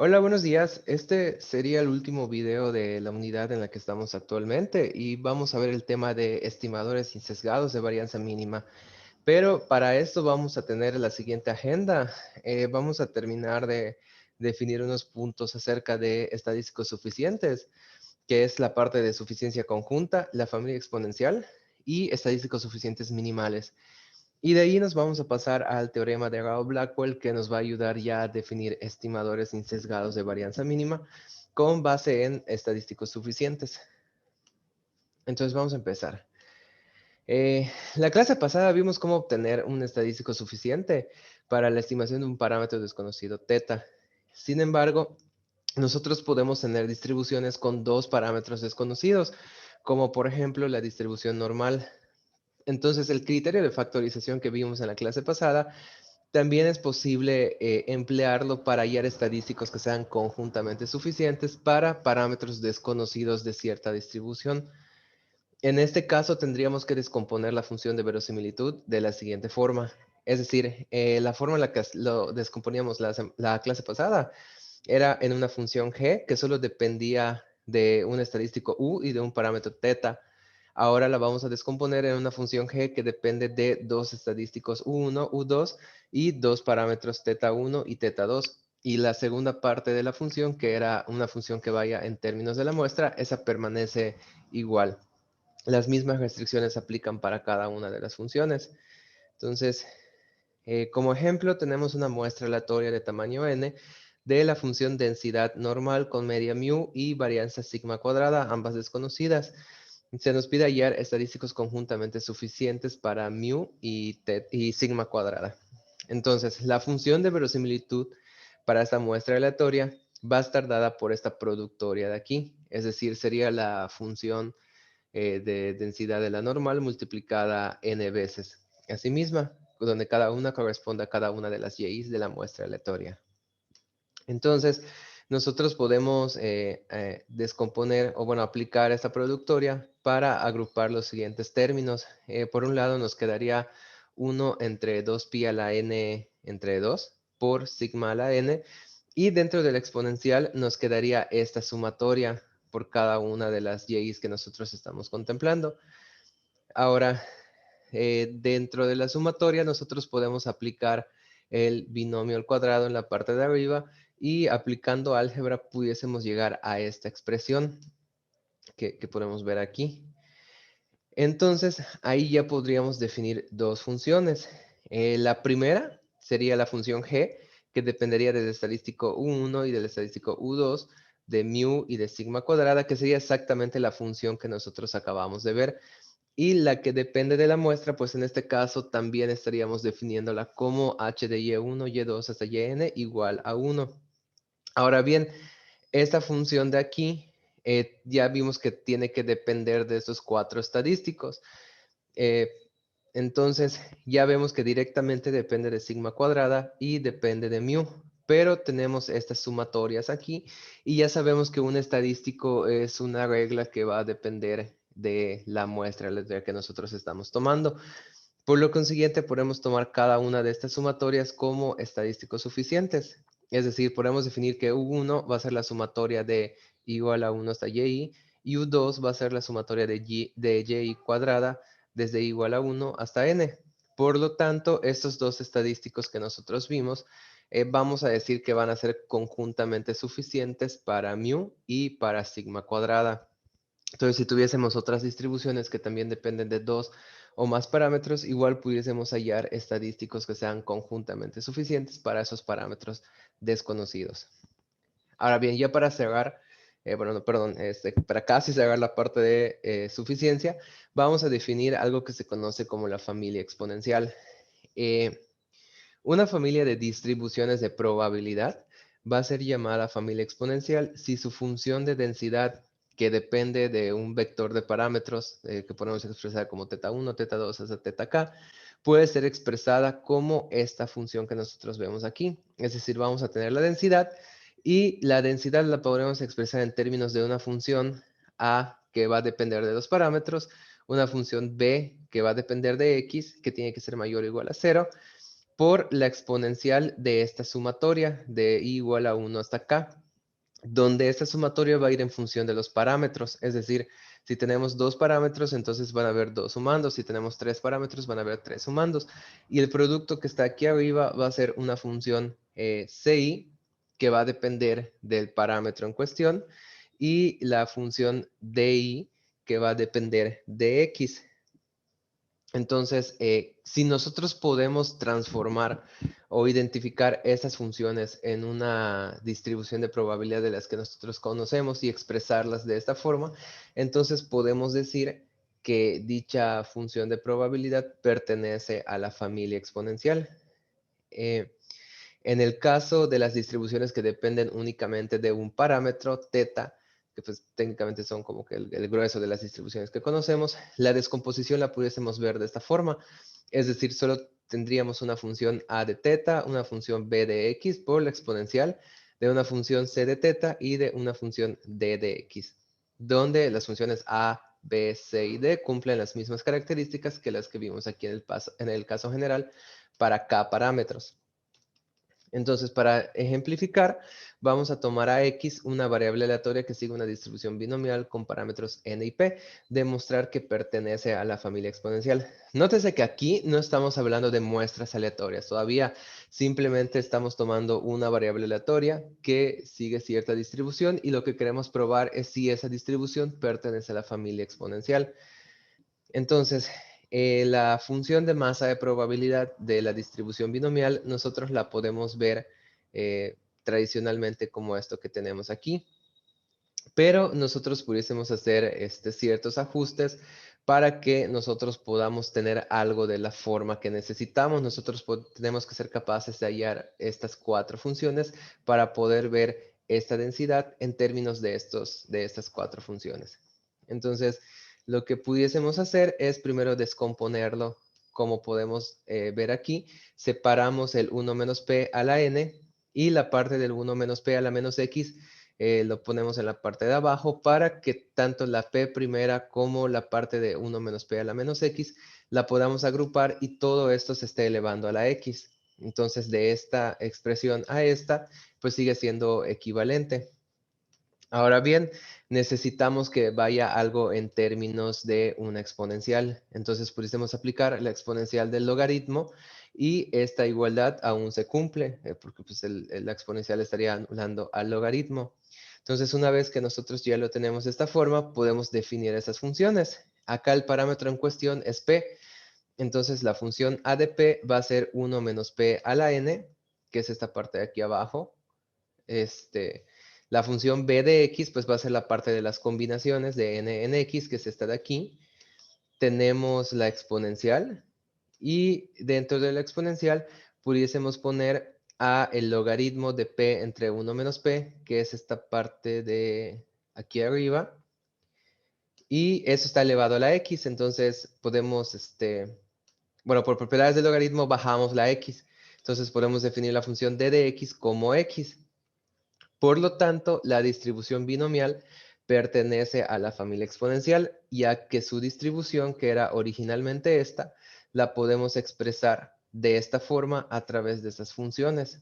Hola, buenos días. Este sería el último video de la unidad en la que estamos actualmente y vamos a ver el tema de estimadores sin sesgados de varianza mínima. Pero para esto vamos a tener la siguiente agenda. Vamos a terminar de definir unos puntos acerca de estadísticos suficientes, que es la parte de suficiencia conjunta, la familia exponencial y estadísticos suficientes minimales. Y de ahí nos vamos a pasar al teorema de Rao-Blackwell, que nos va a ayudar ya a definir estimadores insesgados de varianza mínima con base en estadísticos suficientes. Entonces vamos a empezar. La clase pasada vimos cómo obtener un estadístico suficiente para la estimación de un parámetro desconocido θ. Sin embargo, nosotros podemos tener distribuciones con dos parámetros desconocidos, como por ejemplo la distribución normal. Entonces, el criterio de factorización que vimos en la clase pasada también es posible emplearlo para hallar estadísticos que sean conjuntamente suficientes para parámetros desconocidos de cierta distribución. En este caso, tendríamos que descomponer la función de verosimilitud de la siguiente forma. Es decir, la forma en la que lo descomponíamos la clase pasada era en una función g que solo dependía de un estadístico u y de un parámetro θ. Ahora la vamos a descomponer en una función g que depende de dos estadísticos u1, u2 y dos parámetros θ1 y θ2. Y la segunda parte de la función, que era una función que vaya en términos de la muestra, esa permanece igual. Las mismas restricciones se aplican para cada una de las funciones. Entonces, como ejemplo, tenemos una muestra aleatoria de tamaño n de la función densidad normal con media mu y varianza sigma cuadrada, ambas desconocidas. Se nos pide hallar estadísticos conjuntamente suficientes para mu y sigma cuadrada. Entonces, la función de verosimilitud para esta muestra aleatoria va a estar dada por esta productoria de aquí. Es decir, sería la función de densidad de la normal multiplicada n veces a sí misma, donde cada una corresponde a cada una de las yi's de la muestra aleatoria. Entonces, nosotros podemos descomponer o, bueno, aplicar esta productoria para agrupar los siguientes términos. Por un lado, nos quedaría 1 entre 2pi a la n entre 2 por sigma a la n. Y dentro de la exponencial nos quedaría esta sumatoria por cada una de las yi's que nosotros estamos contemplando. Ahora, dentro de la sumatoria nosotros podemos aplicar el binomio al cuadrado en la parte de arriba y aplicando álgebra pudiésemos llegar a esta expresión que podemos ver aquí. Entonces, ahí ya podríamos definir dos funciones. La primera sería la función g, que dependería del estadístico u1 y del estadístico u2, de mu y de sigma cuadrada, que sería exactamente la función que nosotros acabamos de ver. Y la que depende de la muestra, pues en este caso también estaríamos definiéndola como h de y1, y2 hasta yn igual a 1. Ahora bien, esta función de aquí ya vimos que tiene que depender de estos cuatro estadísticos. Eh, entonces, ya vemos que directamente depende de sigma cuadrada y depende de mu. Pero tenemos estas sumatorias aquí y ya sabemos que un estadístico es una regla que va a depender de la muestra aleatoria que nosotros estamos tomando. Por lo consiguiente, podemos tomar cada una de estas sumatorias como estadísticos suficientes. Es decir, podemos definir que U1 va a ser la sumatoria de y igual a 1 hasta y U2 va a ser la sumatoria de y cuadrada desde igual a 1 hasta n. Por lo tanto, estos dos estadísticos que nosotros vimos, vamos a decir que van a ser conjuntamente suficientes para mu y para sigma cuadrada. Entonces, si tuviésemos otras distribuciones que también dependen de dos o más parámetros, igual pudiésemos hallar estadísticos que sean conjuntamente suficientes para esos parámetros desconocidos. Ahora bien, ya para cerrar, bueno, no, perdón, para casi cerrar la parte de suficiencia, vamos a definir algo que se conoce como la familia exponencial. Eh, una familia de distribuciones de probabilidad va a ser llamada familia exponencial si su función de densidad, que depende de un vector de parámetros que podemos expresar como θ1, θ2 hasta θk, puede ser expresada como esta función que nosotros vemos aquí. Es decir, vamos a tener la densidad y la densidad la podremos expresar en términos de una función a que va a depender de dos parámetros, una función b que va a depender de x, que tiene que ser mayor o igual a 0, por la exponencial de esta sumatoria de i igual a 1 hasta k, donde esta sumatoria va a ir en función de los parámetros. Es decir, si tenemos 2 parámetros, entonces van a haber 2 sumandos. Si tenemos 3 parámetros, van a haber 3 sumandos. Y el producto que está aquí arriba va a ser una función ci, que va a depender del parámetro en cuestión, y la función di, que va a depender de x. Entonces, si nosotros podemos transformar o identificar esas funciones en una distribución de probabilidad de las que nosotros conocemos y expresarlas de esta forma, entonces podemos decir que dicha función de probabilidad pertenece a la familia exponencial. En el caso de las distribuciones que dependen únicamente de un parámetro, teta, que pues técnicamente son como que el grueso de las distribuciones que conocemos, la descomposición la pudiésemos ver de esta forma. Es decir, solo tendríamos una función a de teta, una función b de x por la exponencial, de una función c de teta y de una función d de x, donde las funciones a, b, c y d cumplen las mismas características que las que vimos aquí en el caso general para k parámetros. Entonces, para ejemplificar, vamos a tomar a x, una variable aleatoria que sigue una distribución binomial con parámetros n y p, demostrar que pertenece a la familia exponencial. Nótese que aquí no estamos hablando de muestras aleatorias, todavía simplemente estamos tomando una variable aleatoria que sigue cierta distribución y lo que queremos probar es si esa distribución pertenece a la familia exponencial. Entonces, la función de masa de probabilidad de la distribución binomial, nosotros la podemos ver tradicionalmente como esto que tenemos aquí. Pero nosotros pudiésemos hacer ciertos ajustes para que nosotros podamos tener algo de la forma que necesitamos. Nosotros tenemos que ser capaces de hallar estas 4 funciones para poder ver esta densidad en términos de estas 4 funciones. Entonces, lo que pudiésemos hacer es primero descomponerlo, como podemos ver aquí. Separamos el 1 menos p a la n y la parte del 1 menos p a la menos x lo ponemos en la parte de abajo para que tanto la p primera como la parte de 1 menos p a la menos x la podamos agrupar y todo esto se esté elevando a la x. Entonces, de esta expresión a esta, pues sigue siendo equivalente. Ahora bien, necesitamos que vaya algo en términos de una exponencial. Entonces, pudiésemos aplicar la exponencial del logaritmo y esta igualdad aún se cumple, porque pues, la exponencial estaría anulando al logaritmo. Entonces, una vez que nosotros ya lo tenemos de esta forma, podemos definir esas funciones. Acá el parámetro en cuestión es p. Entonces, la función a de p va a ser 1 menos p a la n, que es esta parte de aquí abajo. La función b de x pues va a ser la parte de las combinaciones de n en x, que es esta de aquí. Tenemos la exponencial y dentro de la exponencial pudiésemos poner a el logaritmo de p entre 1 menos p, que es esta parte de aquí arriba. Y eso está elevado a la x, entonces podemos, bueno, por propiedades del logaritmo bajamos la x. Entonces podemos definir la función d de x como x. Por lo tanto, la distribución binomial pertenece a la familia exponencial, ya que su distribución, que era originalmente esta, la podemos expresar de esta forma a través de estas funciones.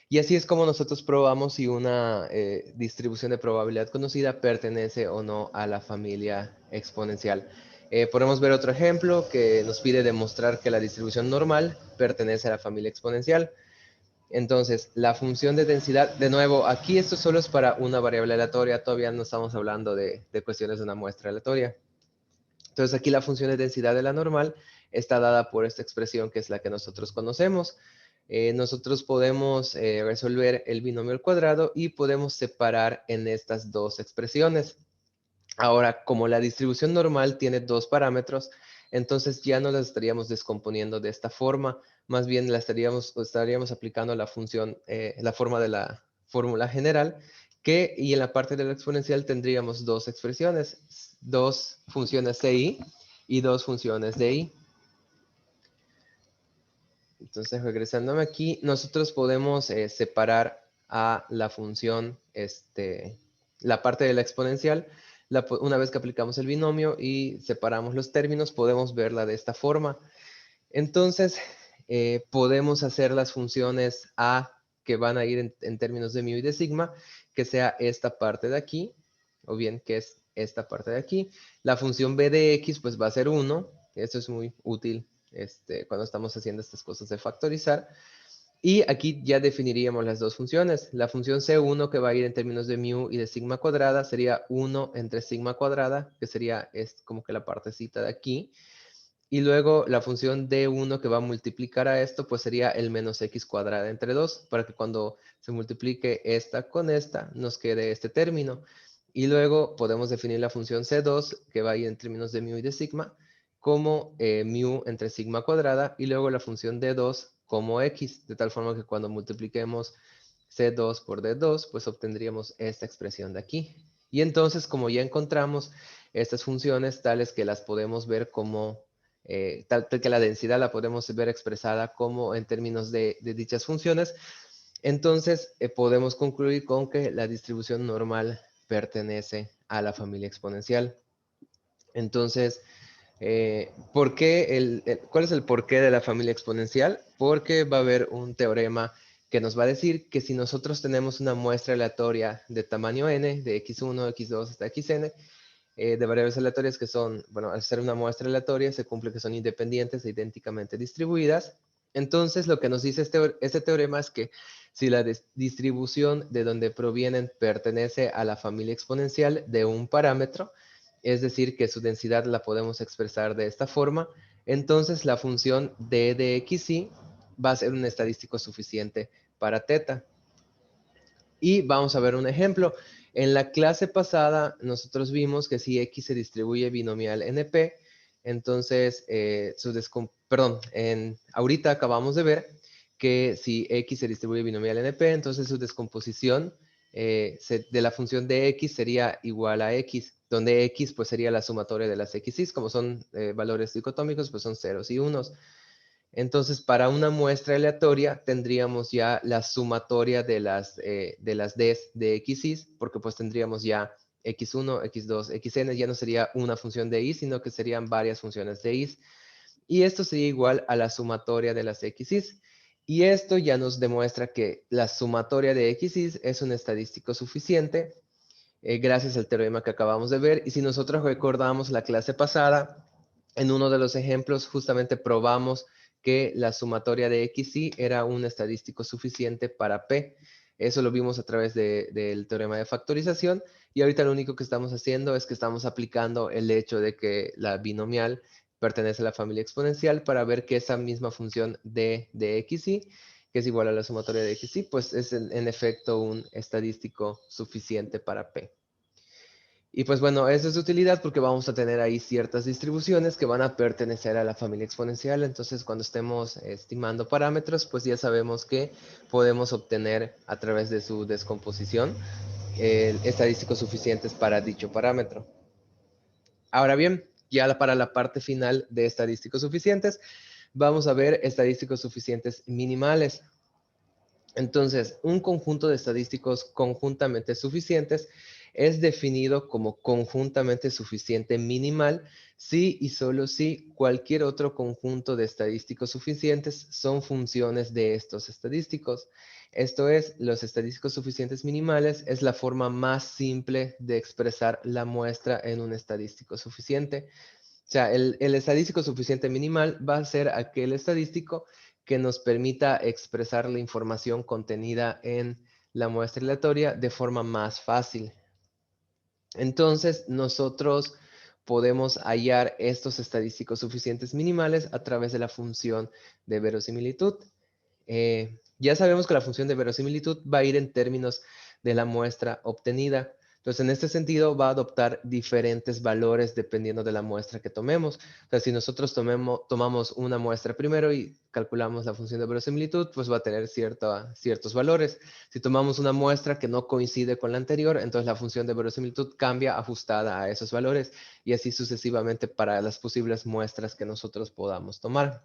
Y así es como nosotros probamos si una distribución de probabilidad conocida pertenece o no a la familia exponencial. Podemos ver otro ejemplo que nos pide demostrar que la distribución normal pertenece a la familia exponencial. Entonces, la función de densidad, de nuevo, aquí esto solo es para una variable aleatoria, todavía no estamos hablando de cuestiones de una muestra aleatoria. Entonces, aquí la función de densidad de la normal está dada por esta expresión que es la que nosotros conocemos. Nosotros podemos resolver el binomio al cuadrado y podemos separar en estas dos expresiones. Ahora, como la distribución normal tiene 2 parámetros, entonces ya no las estaríamos descomponiendo de esta forma, más bien la estaríamos aplicando la función, la forma de la fórmula general, y en la parte de la exponencial tendríamos 2 expresiones, 2 funciones ci y 2 funciones di. Entonces, regresándome aquí, nosotros podemos separar a la función, la parte de la exponencial. Una vez que aplicamos el binomio y separamos los términos, podemos verla de esta forma. Entonces, podemos hacer las funciones A que van a ir en términos de mu y de sigma, que sea esta parte de aquí, o bien que es esta parte de aquí. La función b de x pues va a ser 1. Esto es muy útil cuando estamos haciendo estas cosas de factorizar. Y aquí ya definiríamos las dos funciones. La función C1 que va a ir en términos de mu y de sigma cuadrada sería 1 entre sigma cuadrada, que sería como que la partecita de aquí. Y luego la función D1 que va a multiplicar a esto, pues sería el menos x cuadrada entre 2, para que cuando se multiplique esta con esta, nos quede este término. Y luego podemos definir la función C2, que va a ir en términos de mu y de sigma, como mu entre sigma cuadrada, y luego la función D2 como x, de tal forma que cuando multipliquemos C2 por D2, pues obtendríamos esta expresión de aquí. Y entonces, como ya encontramos estas funciones tales que las podemos ver como tal que la densidad la podemos ver expresada como en términos de dichas funciones, entonces podemos concluir con que la distribución normal pertenece a la familia exponencial. Entonces, ¿cuál es el porqué de la familia exponencial? Porque va a haber un teorema que nos va a decir que si nosotros tenemos una muestra aleatoria de tamaño n, de x1, x2 hasta xn, de variables aleatorias que son, bueno, al ser una muestra aleatoria, se cumple que son independientes e idénticamente distribuidas. Entonces, lo que nos dice este teorema es que si la distribución de donde provienen pertenece a la familia exponencial de un parámetro, es decir, que su densidad la podemos expresar de esta forma, entonces la función d de xy va a ser un estadístico suficiente para teta. Y vamos a ver un ejemplo. En la clase pasada nosotros vimos que si X se distribuye binomial NP, entonces, ahorita acabamos de ver que si X se distribuye binomial NP, entonces su descomposición de la función de X sería igual a X, donde X pues sería la sumatoria de las X's, como son valores dicotómicos, pues son ceros y unos. Entonces, para una muestra aleatoria tendríamos ya la sumatoria de las Ds de x's, porque pues tendríamos ya x1, x2, xn, ya no sería una función de y, sino que serían varias funciones de y. Y esto sería igual a la sumatoria de las x's. Y esto ya nos demuestra que la sumatoria de x's es un estadístico suficiente, gracias al teorema que acabamos de ver. Y si nosotros recordamos la clase pasada, en uno de los ejemplos justamente probamos que la sumatoria de XY era un estadístico suficiente para P. Eso lo vimos a través del teorema de factorización, y ahorita lo único que estamos haciendo es que estamos aplicando el hecho de que la binomial pertenece a la familia exponencial para ver que esa misma función de XY, que es igual a la sumatoria de XY, pues es en efecto un estadístico suficiente para P. Y pues bueno, eso es de utilidad porque vamos a tener ahí ciertas distribuciones que van a pertenecer a la familia exponencial. Entonces, cuando estemos estimando parámetros, pues ya sabemos que podemos obtener a través de su descomposición estadísticos suficientes para dicho parámetro. Ahora bien, ya para la parte final de estadísticos suficientes, vamos a ver estadísticos suficientes minimales. Entonces, un conjunto de estadísticos conjuntamente suficientes es definido como conjuntamente suficiente minimal si y solo si cualquier otro conjunto de estadísticos suficientes son funciones de estos estadísticos. Esto es, los estadísticos suficientes minimales es la forma más simple de expresar la muestra en un estadístico suficiente. O sea, el estadístico suficiente minimal va a ser aquel estadístico que nos permita expresar la información contenida en la muestra aleatoria de forma más fácil. Entonces, nosotros podemos hallar estos estadísticos suficientes minimales a través de la función de verosimilitud. Ya sabemos que la función de verosimilitud va a ir en términos de la muestra obtenida. Entonces, en este sentido, va a adoptar diferentes valores dependiendo de la muestra que tomemos. O sea, si nosotros tomamos una muestra primero y calculamos la función de verosimilitud, pues va a tener ciertos valores. Si tomamos una muestra que no coincide con la anterior, entonces la función de verosimilitud cambia ajustada a esos valores, y así sucesivamente para las posibles muestras que nosotros podamos tomar.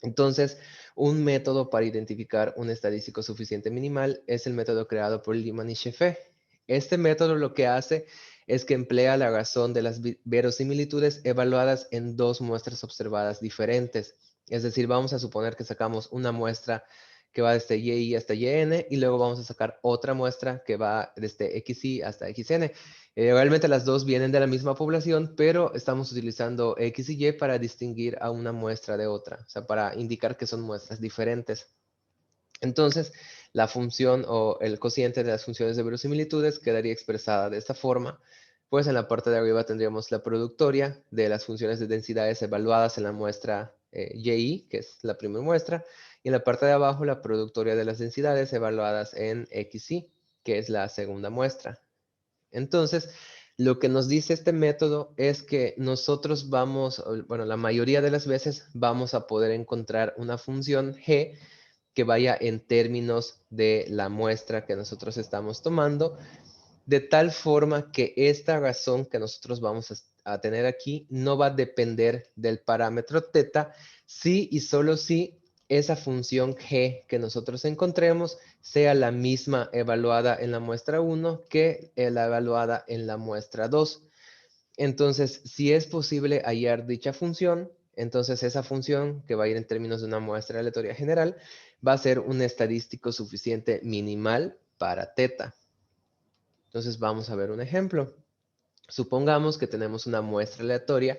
Entonces, un método para identificar un estadístico suficiente minimal es el método creado por Lyman y Scheffé. Este método lo que hace es que emplea la razón de las verosimilitudes evaluadas en dos muestras observadas diferentes. Es decir, vamos a suponer que sacamos una muestra que va desde YI hasta YN y luego vamos a sacar otra muestra que va desde XY hasta XN. Realmente las dos vienen de la misma población, pero estamos utilizando X y Y para distinguir a una muestra de otra, o sea, para indicar que son muestras diferentes. Entonces, la función o el cociente de las funciones de verosimilitudes quedaría expresada de esta forma. Pues en la parte de arriba tendríamos la productoria de las funciones de densidades evaluadas en la muestra YI, que es la primera muestra, y en la parte de abajo la productoria de las densidades evaluadas en XY, que es la segunda muestra. Entonces, lo que nos dice este método es que nosotros vamos, bueno, la mayoría de las veces vamos a poder encontrar una función G que vaya en términos de la muestra que nosotros estamos tomando, de tal forma que esta razón que nosotros vamos a tener aquí no va a depender del parámetro teta, si y solo si esa función g que nosotros encontremos sea la misma evaluada en la muestra 1 que la evaluada en la muestra 2. Entonces, si es posible hallar dicha función, entonces esa función que va a ir en términos de una muestra aleatoria general va a ser un estadístico suficiente minimal para teta. Entonces vamos a ver un ejemplo. Supongamos que tenemos una muestra aleatoria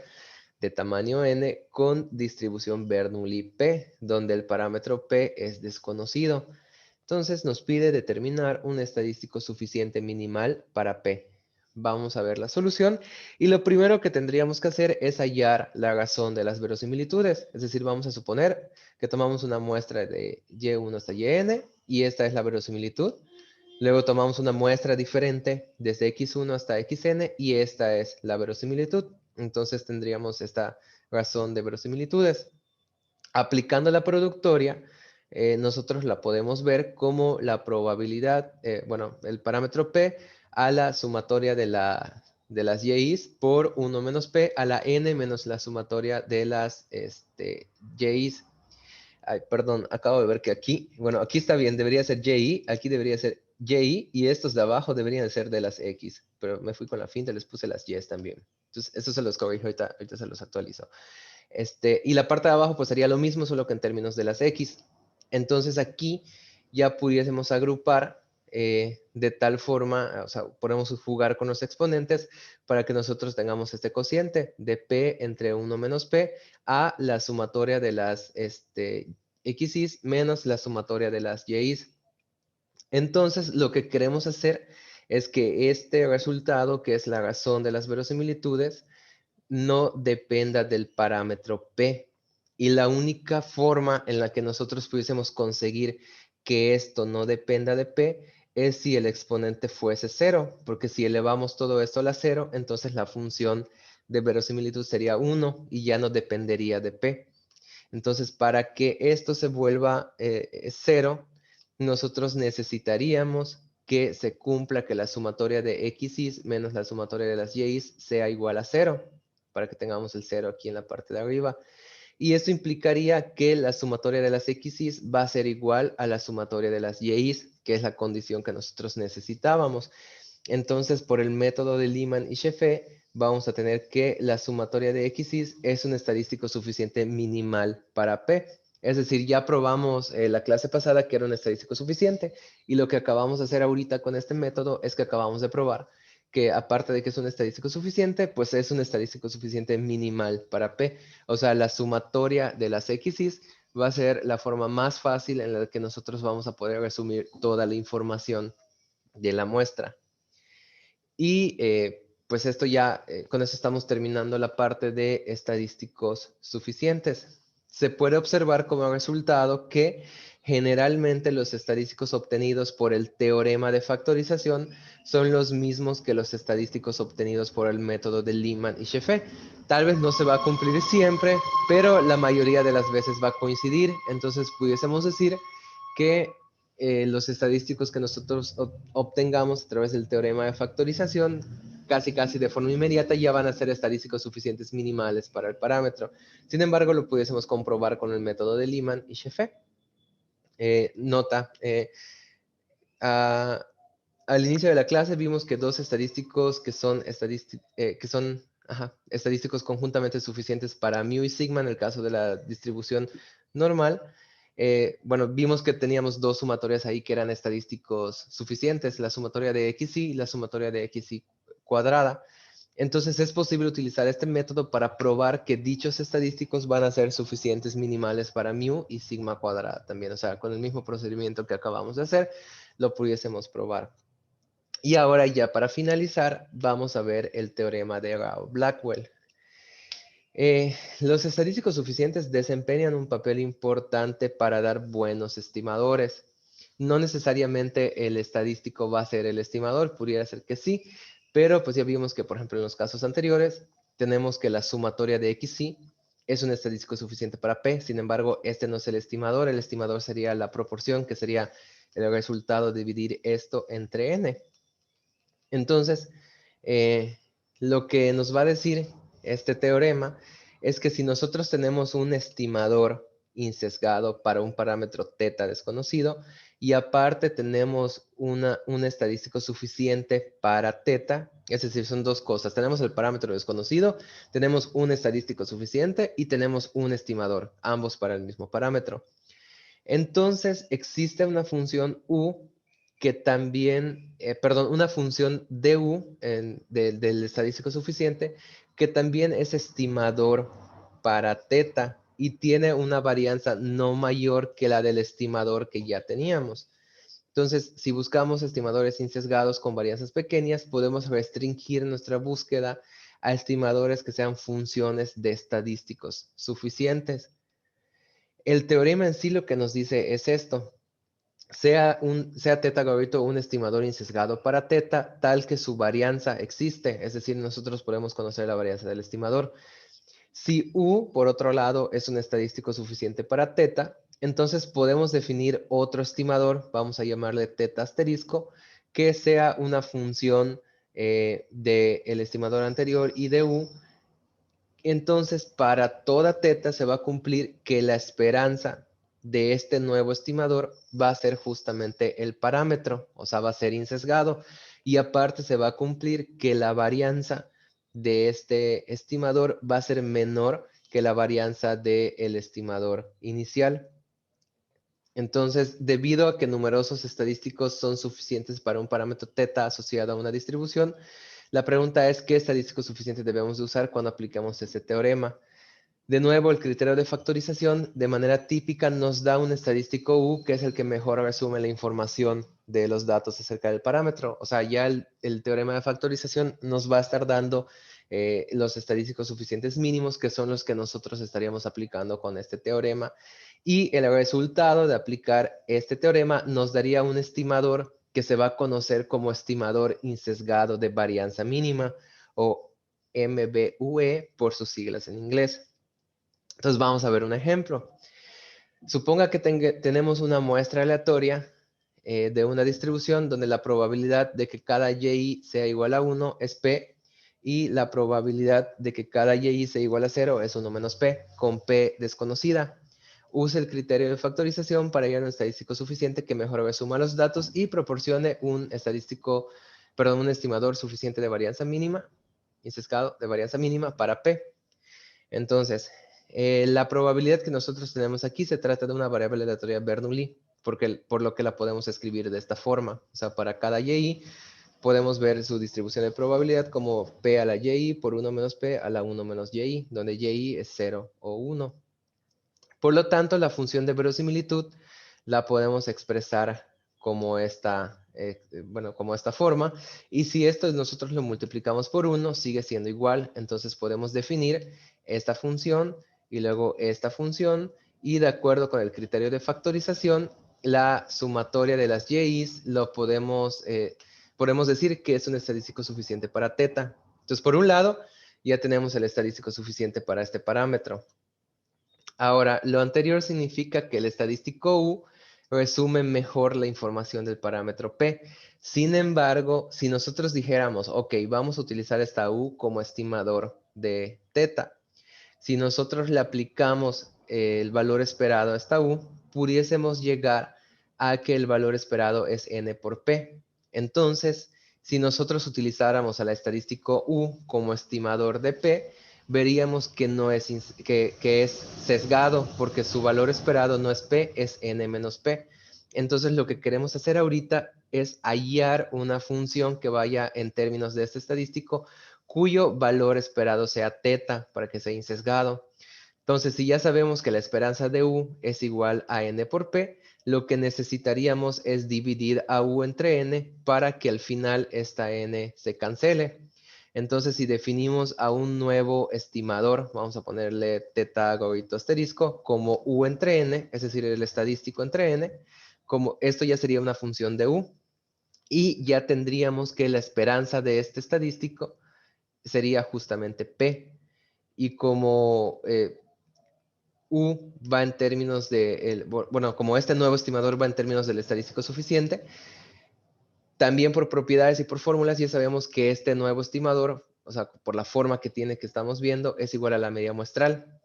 de tamaño n con distribución Bernoulli P, donde el parámetro P es desconocido. Entonces nos pide determinar un estadístico suficiente minimal para P. Vamos a ver la solución y lo primero que tendríamos que hacer es hallar la razón de las verosimilitudes. Es decir, vamos a suponer que tomamos una muestra de Y1 hasta Yn y esta es la verosimilitud. Luego tomamos una muestra diferente desde X1 hasta Xn y esta es la verosimilitud. Entonces tendríamos esta razón de verosimilitudes. Aplicando la productoria, nosotros la podemos ver como la probabilidad, bueno, el parámetro P a la sumatoria de las Y's por 1 menos P a la N menos la sumatoria de las Y's. Ay, perdón, acabo de ver que aquí, bueno, aquí está bien, debería ser YI, aquí debería ser YI y estos de abajo deberían ser de las X, pero me fui con la finta, les puse las Y's también. Entonces, estos se los corrijo, ahorita se los actualizo. Y la parte de abajo pues sería lo mismo, solo que en términos de las X. Entonces aquí ya pudiésemos agrupar de tal forma, o sea, podemos jugar con los exponentes para que nosotros tengamos este cociente de P entre 1 menos P a la sumatoria de las X's menos la sumatoria de las Y's. Entonces lo que queremos hacer es que este resultado, que es la razón de las verosimilitudes, no dependa del parámetro P. Y la única forma en la que nosotros pudiésemos conseguir que esto no dependa de P es si el exponente fuese 0, porque si elevamos todo esto a la 0, entonces la función de verosimilitud sería 1 y ya no dependería de P. Entonces, para que esto se vuelva 0, nosotros necesitaríamos que se cumpla que la sumatoria de x's menos la sumatoria de las y''s sea igual a 0, para que tengamos el 0 aquí en la parte de arriba. Y esto implicaría que la sumatoria de las x's va a ser igual a la sumatoria de las y''s, que es la condición que nosotros necesitábamos. Entonces, por el método de Lyman y Scheffé, vamos a tener que la sumatoria de x's es un estadístico suficiente minimal para P. Es decir, ya probamos la clase pasada que era un estadístico suficiente y lo que acabamos de hacer ahorita con este método es que acabamos de probar que aparte de que es un estadístico suficiente, pues es un estadístico suficiente minimal para P. O sea, la sumatoria de las x's va a ser la forma más fácil en la que nosotros vamos a poder resumir toda la información de la muestra. Y pues esto ya, con eso estamos terminando la parte de estadísticos suficientes. Se puede observar como resultado que generalmente los estadísticos obtenidos por el teorema de factorización son los mismos que los estadísticos obtenidos por el método de Lyman y Scheffé. Tal vez no se va a cumplir siempre, pero la mayoría de las veces va a coincidir. Entonces pudiésemos decir que los estadísticos que nosotros obtengamos a través del teorema de factorización, casi de forma inmediata, ya van a ser estadísticos suficientes minimales para el parámetro. Sin embargo, lo pudiésemos comprobar con el método de Lyman y Scheffé. Nota, al inicio de la clase vimos que dos estadísticos que son estadísticos conjuntamente suficientes para mu y sigma en el caso de la distribución normal. Bueno, vimos que teníamos dos sumatorias ahí que eran estadísticos suficientes, la sumatoria de xy y la sumatoria de xy cuadrada. Entonces es posible utilizar este método para probar que dichos estadísticos van a ser suficientes minimales para mu y sigma cuadrada también. O sea, con el mismo procedimiento que acabamos de hacer, lo pudiésemos probar. Y ahora ya para finalizar, vamos a ver el teorema de Rao-Blackwell. Los estadísticos suficientes desempeñan un papel importante para dar buenos estimadores. No necesariamente el estadístico va a ser el estimador, pudiera ser que sí, pero pues ya vimos que, por ejemplo, en los casos anteriores, tenemos que la sumatoria de xy es un estadístico suficiente para P, sin embargo, este no es el estimador sería la proporción, que sería el resultado de dividir esto entre n. Entonces, lo que nos va a decir este teorema es que si nosotros tenemos un estimador insesgado para un parámetro θ desconocido y aparte tenemos un estadístico suficiente para θ, es decir, son dos cosas. Tenemos el parámetro desconocido, tenemos un estadístico suficiente y tenemos un estimador, ambos para el mismo parámetro. Entonces, existe una función u que también, una función du del estadístico suficiente que también es estimador para θ y tiene una varianza no mayor que la del estimador que ya teníamos. Entonces, si buscamos estimadores insesgados con varianzas pequeñas, podemos restringir nuestra búsqueda a estimadores que sean funciones de estadísticos suficientes. El teorema en sí lo que nos dice es esto. Sea θ gordito un estimador insesgado para θ, tal que su varianza existe. Es decir, nosotros podemos conocer la varianza del estimador. Si u, por otro lado, es un estadístico suficiente para θ, entonces podemos definir otro estimador, vamos a llamarle θ asterisco, que sea una función del estimador anterior y de u. Entonces, para toda θ se va a cumplir que la esperanza de este nuevo estimador va a ser justamente el parámetro, o sea, va a ser insesgado. Y aparte se va a cumplir que la varianza de este estimador va a ser menor que la varianza del estimador inicial. Entonces, debido a que numerosos estadísticos son suficientes para un parámetro θ asociado a una distribución, la pregunta es, ¿qué estadístico suficiente debemos de usar cuando aplicamos este teorema? De nuevo, el criterio de factorización de manera típica nos da un estadístico U, que es el que mejor resume la información de los datos acerca del parámetro. O sea, ya el teorema de factorización nos va a estar dando los estadísticos suficientes mínimos, que son los que nosotros estaríamos aplicando con este teorema. Y el resultado de aplicar este teorema nos daría un estimador que se va a conocer como estimador insesgado de varianza mínima, o MBUE por sus siglas en inglés. Entonces vamos a ver un ejemplo. Suponga que tenemos una muestra aleatoria de una distribución donde la probabilidad de que cada y sea igual a 1 es p y la probabilidad de que cada y sea igual a 0 es 1 menos p, con p desconocida. Use el criterio de factorización para hallar un estadístico suficiente que mejor resuma los datos y proporcione un estimador suficiente de varianza mínima, insesgado de varianza mínima para p. Entonces, la probabilidad que nosotros tenemos aquí se trata de una variable aleatoria Bernoulli, por lo que la podemos escribir de esta forma. O sea, para cada y podemos ver su distribución de probabilidad como p a la y por 1 menos p a la 1 menos y, donde y es 0 o 1. Por lo tanto, la función de verosimilitud la podemos expresar como como esta forma. Y si esto nosotros lo multiplicamos por 1, sigue siendo igual. Entonces podemos definir esta función y luego esta función. Y de acuerdo con el criterio de factorización, la sumatoria de las yi's podemos decir que es un estadístico suficiente para θ. Entonces, por un lado, ya tenemos el estadístico suficiente para este parámetro. Ahora, lo anterior significa que el estadístico U resume mejor la información del parámetro P. Sin embargo, si nosotros dijéramos, ok, vamos a utilizar esta U como estimador de θ, si nosotros le aplicamos el valor esperado a esta U, pudiésemos llegar a que el valor esperado es n por P. Entonces, si nosotros utilizáramos al estadístico U como estimador de P, veríamos que no es, que es sesgado porque su valor esperado no es P, es N menos P. Entonces lo que queremos hacer ahorita es hallar una función que vaya en términos de este estadístico cuyo valor esperado sea teta para que sea insesgado. Entonces, si ya sabemos que la esperanza de U es igual a N por P, lo que necesitaríamos es dividir a U entre N para que al final esta N se cancele. Entonces, si definimos a un nuevo estimador, vamos a ponerle teta gorrito asterisco, como U entre N, es decir, el estadístico entre N, como esto ya sería una función de U, y ya tendríamos que la esperanza de este estadístico sería justamente P. Y como U va en términos de, bueno, como este nuevo estimador va en términos del estadístico suficiente, también por propiedades y por fórmulas ya sabemos que este nuevo estimador, o sea, por la forma que tiene que estamos viendo, es igual a la media muestral.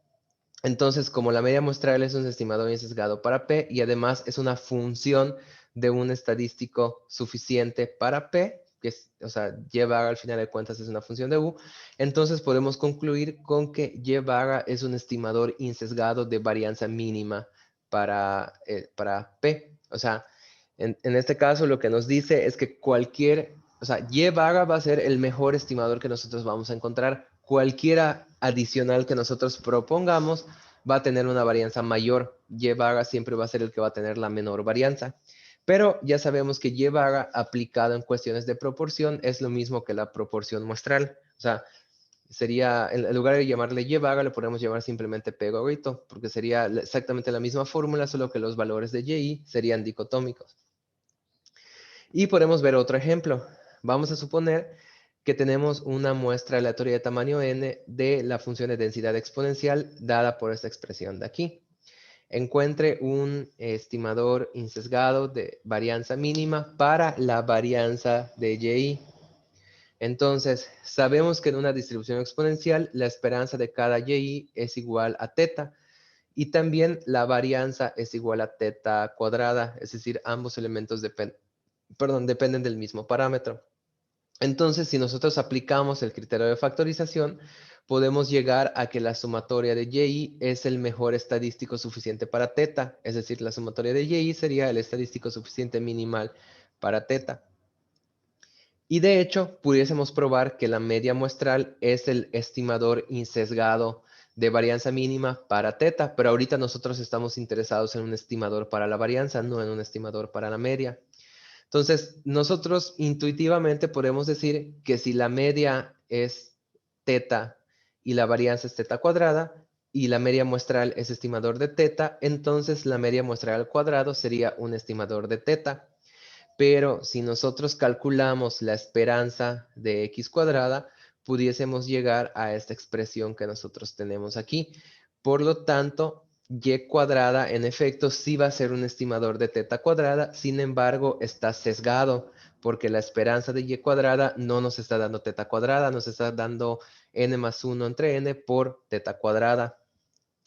Entonces, como la media muestral es un estimador insesgado para P y además es una función de un estadístico suficiente para P, que es, o sea, y barra al final de cuentas es una función de U, entonces podemos concluir con que y barra es un estimador insesgado de varianza mínima para P. O sea, en este caso lo que nos dice es que cualquier, o sea, y barra va a ser el mejor estimador que nosotros vamos a encontrar. Cualquiera adicional que nosotros propongamos va a tener una varianza mayor. Y barra siempre va a ser el que va a tener la menor varianza. Pero ya sabemos que y barra aplicado en cuestiones de proporción es lo mismo que la proporción muestral. O sea, sería, en lugar de llamarle y barra, le podemos llamar simplemente p gorrito, porque sería exactamente la misma fórmula, solo que los valores de y serían dicotómicos. Y podemos ver otro ejemplo. Vamos a suponer que tenemos una muestra aleatoria de tamaño n de la función de densidad exponencial dada por esta expresión de aquí. Encuentre un estimador insesgado de varianza mínima para la varianza de y. Entonces, sabemos que en una distribución exponencial la esperanza de cada y es igual a teta y también la varianza es igual a teta cuadrada, es decir, ambos elementos dependen del mismo parámetro. Entonces, si nosotros aplicamos el criterio de factorización, podemos llegar a que la sumatoria de y es el mejor estadístico suficiente para teta, es decir, la sumatoria de y sería el estadístico suficiente minimal para teta. Y de hecho, pudiésemos probar que la media muestral es el estimador insesgado de varianza mínima para teta, pero ahorita nosotros estamos interesados en un estimador para la varianza, no en un estimador para la media. Entonces, nosotros intuitivamente podemos decir que si la media es teta y la varianza es teta cuadrada y la media muestral es estimador de teta, entonces la media muestral al cuadrado sería un estimador de teta. Pero si nosotros calculamos la esperanza de x cuadrada, pudiésemos llegar a esta expresión que nosotros tenemos aquí. Por lo tanto, y cuadrada en efecto sí va a ser un estimador de teta cuadrada, sin embargo está sesgado porque la esperanza de y cuadrada no nos está dando teta cuadrada, nos está dando n más 1 entre n por teta cuadrada.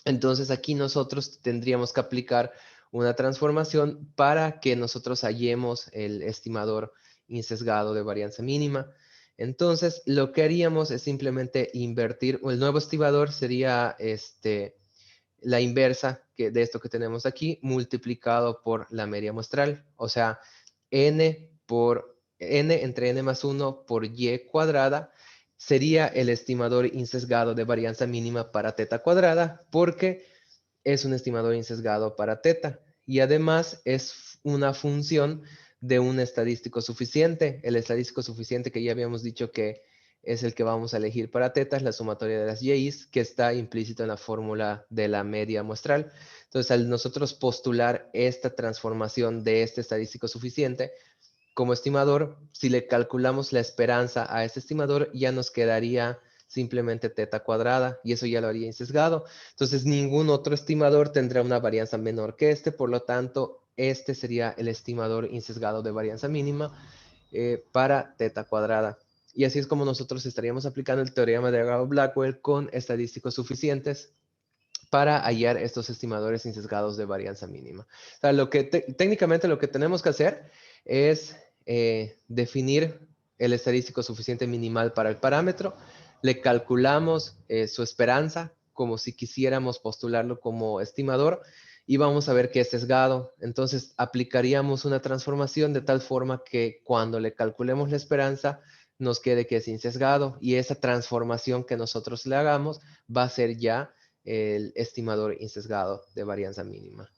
Entonces aquí nosotros tendríamos que aplicar una transformación para que nosotros hallemos el estimador insesgado de varianza mínima. Entonces lo que haríamos es simplemente invertir, o el nuevo estimador sería la inversa de esto que tenemos aquí, multiplicado por la media muestral. O sea, n entre n más 1 por y cuadrada sería el estimador insesgado de varianza mínima para teta cuadrada, porque es un estimador insesgado para teta. Y además es una función de un estadístico suficiente. El estadístico suficiente que ya habíamos dicho que es el que vamos a elegir para teta, es la sumatoria de las y's, que está implícito en la fórmula de la media muestral. Entonces, al nosotros postular esta transformación de este estadístico suficiente, como estimador, si le calculamos la esperanza a este estimador, ya nos quedaría simplemente teta cuadrada y eso ya lo haría insesgado. Entonces, ningún otro estimador tendrá una varianza menor que este, por lo tanto, este sería el estimador insesgado de varianza mínima para teta cuadrada. Y así es como nosotros estaríamos aplicando el teorema de Arrow-Blackwell con estadísticos suficientes para hallar estos estimadores insesgados de varianza mínima. O sea, técnicamente lo que tenemos que hacer es definir el estadístico suficiente minimal para el parámetro, le calculamos su esperanza como si quisiéramos postularlo como estimador y vamos a ver que es sesgado. Entonces aplicaríamos una transformación de tal forma que cuando le calculemos la esperanza nos quede que es insesgado y esa transformación que nosotros le hagamos va a ser ya el estimador insesgado de varianza mínima.